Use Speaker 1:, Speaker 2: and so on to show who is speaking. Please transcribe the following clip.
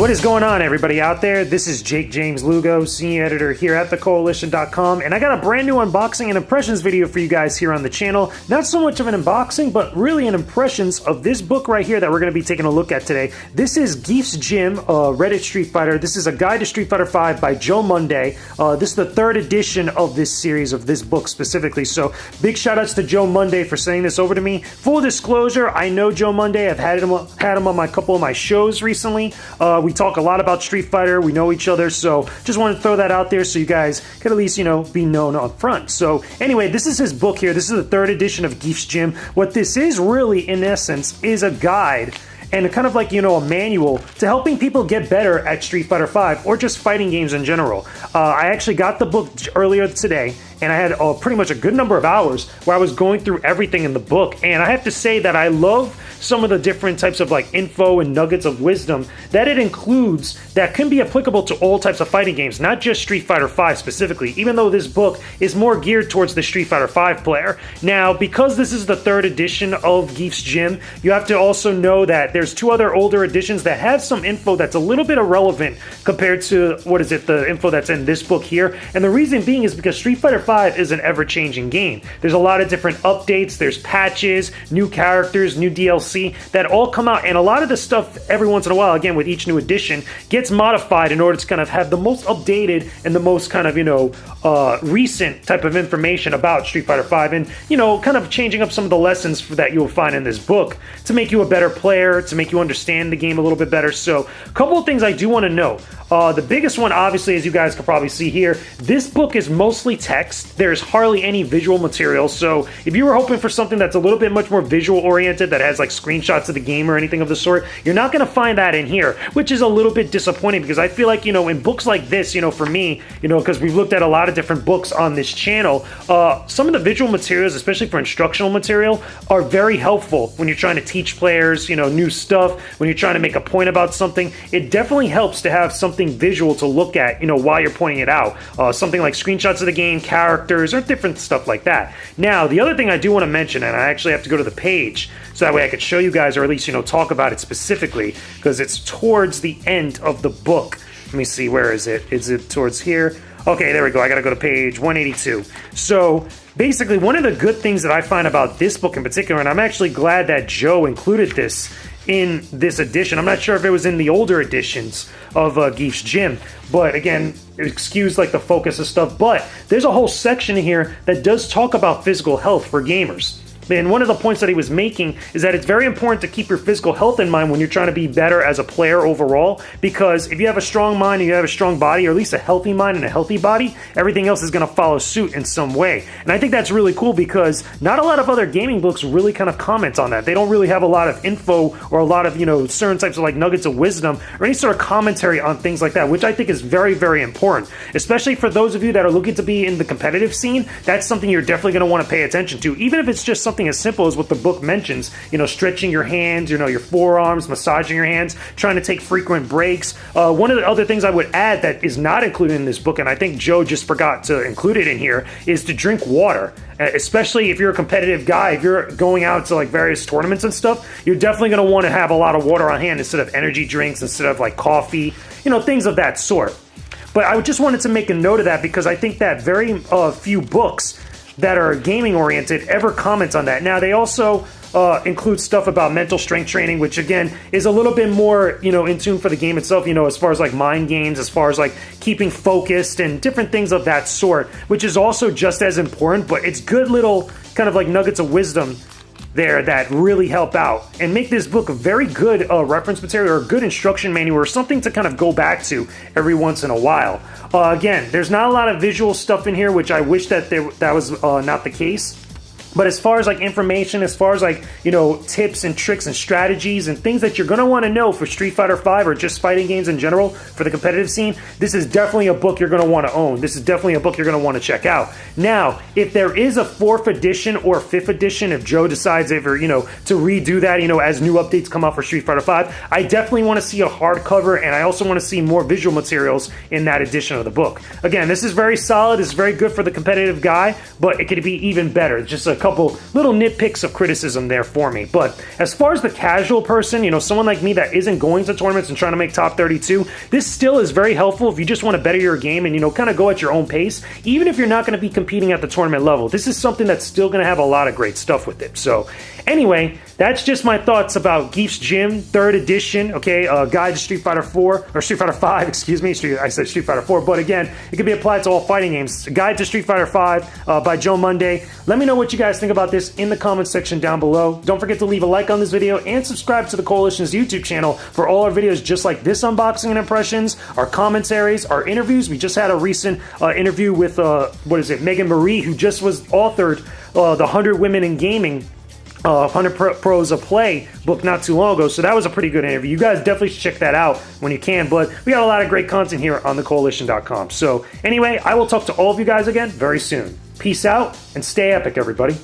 Speaker 1: What is going on, everybody out there? This is Jakejames Lugo, senior editor here at thecoalition.com, and I got a brand new unboxing and impressions video for you guys here on the channel. Not so much of an unboxing, but really an impressions of this book right here that we're going to be taking a look at today. This is Gief's Gym, Reddit Street Fighter. This is a guide to Street Fighter V by Joe Munday. This is the third edition of this series, of this book specifically, so big shout outs to Joe Munday for sending this over to me. Full disclosure, I know Joe Munday. I've had him on a couple of my shows recently. We talk a lot about Street Fighter. We know each other, so just wanted to throw that out there so you guys could at least, be known up front. So anyway, this is his book here. This is the third edition of Gief's Gym. What this is really, in essence, is a guide and kind of like, a manual to helping people get better at Street Fighter V or just fighting games in general. I actually got the book earlier today, and I had pretty much a good number of hours where I was going through everything in the book, and I have to say that I love some of the different types of info and nuggets of wisdom that it includes that can be applicable to all types of fighting games, not just Street Fighter V specifically, even though this book is more geared towards the Street Fighter V player. Now, because this is the third edition of Gief's Gym, you have to also know that there's two other older editions that have some info that's a little bit irrelevant compared to, the info that's in this book here. And the reason being is because Street Fighter V is an ever-changing game. There's a lot of different updates, there's patches, new characters, new DLC that all come out, and a lot of the stuff every once in a while, again with each new edition, gets modified in order to kind of have the most updated and the most kind of, recent type of information about Street Fighter V, and, kind of changing up some of the lessons that you'll find in this book to make you a better player, to make you understand the game a little bit better. So, a couple of things I do want to know. The biggest one, obviously, as you guys can probably see here, this book is mostly text. There's hardly any visual material, so if you were hoping for something that's a little bit much more visual-oriented, that has screenshots of the game or anything of the sort, you're not going to find that in here, which is a little bit disappointing because I feel like, in books like this, for me, because we've looked at a lot of different books on this channel, some of the visual materials, especially for instructional material, are very helpful when you're trying to teach players, new stuff, when you're trying to make a point about something. It definitely helps to have something visual to look at, while you're pointing it out. Something like screenshots of the game, characters, or different stuff like that. Now, the other thing I do want to mention, and I actually have to go to the page, so that way I could show you guys, or at least, talk about it specifically, because it's towards the end of the book. Let me see, where is it? Is it towards here? Okay, there we go. I gotta go to page 182. So, basically, one of the good things that I find about this book in particular, and I'm actually glad that Joe included this in this edition. I'm not sure if it was in the older editions of Gief's Gym, but again, excuse the focus of stuff, but there's a whole section here that does talk about physical health for gamers. And one of the points that he was making is that it's very important to keep your physical health in mind when you're trying to be better as a player overall, because if you have a strong mind and you have a strong body, or at least a healthy mind and a healthy body, everything else is going to follow suit in some way. And I think that's really cool because not a lot of other gaming books really kind of comment on that. They don't really have a lot of info or a lot of, certain types of nuggets of wisdom or any sort of commentary on things like that, which I think is very, very important, especially for those of you that are looking to be in the competitive scene. That's something you're definitely going to want to pay attention to, even if it's just something as simple as what the book mentions, stretching your hands, your forearms, massaging your hands, trying to take frequent breaks. One of the other things I would add that is not included in this book, and I think Joe just forgot to include it in here, is to drink water. Especially if you're a competitive guy, if you're going out to various tournaments and stuff, you're definitely going to want to have a lot of water on hand instead of energy drinks, instead of coffee, things of that sort. But I just wanted to make a note of that because I think that very few books that are gaming oriented ever comment on that. Now, they also include stuff about mental strength training, which again is a little bit more in tune for the game itself, as far as mind games, as far as keeping focused and different things of that sort, which is also just as important. But it's good little kind of nuggets of wisdom there that really help out and make this book a very good reference material, or a good instruction manual, or something to kind of go back to every once in a while. Again, there's not a lot of visual stuff in here, which I wish that that was not the case. But as far as information, as far as tips and tricks and strategies and things that you're going to want to know for Street Fighter V or just fighting games in general for the competitive scene, this is definitely a book you're going to want to own. This is definitely a book you're going to want to check out. Now, if there is a 4th edition or 5th edition, if Joe decides ever, to redo that, as new updates come out for Street Fighter V, I definitely want to see a hardcover, and I also want to see more visual materials in that edition of the book. Again, this is very solid. It's very good for the competitive guy, but it could be even better. It's just a couple little nitpicks of criticism there for me. But as far as the casual person, you know, someone like me that isn't going to tournaments and trying to make top 32, this still is very helpful if you just want to better your game and, you know, kind of go at your own pace. Even if you're not going to be competing at the tournament level, this is something that's still going to have a lot of great stuff with it. So anyway, that's just my thoughts about Gief's Gym 3rd edition, okay, Guide to Street Fighter 4, or Street Fighter 5, excuse me, I said Street Fighter 4, but again, it can be applied to all fighting games. Guide to Street Fighter 5 by Joe Munday. Let me know what you guys think about this in the comments section down below. Don't forget to leave a like on this video and subscribe to the Coalition's YouTube channel for all our videos just like this unboxing and impressions, our commentaries, our interviews. We just had a recent interview with, Megan Marie, who just was authored the 100 Women in Gaming 100 Pros of Play book not too long ago, so that was a pretty good interview. You guys definitely should check that out when you can, but we got a lot of great content here on thecoalition.com. So anyway, I will talk to all of you guys again very soon. Peace out, and stay epic, everybody.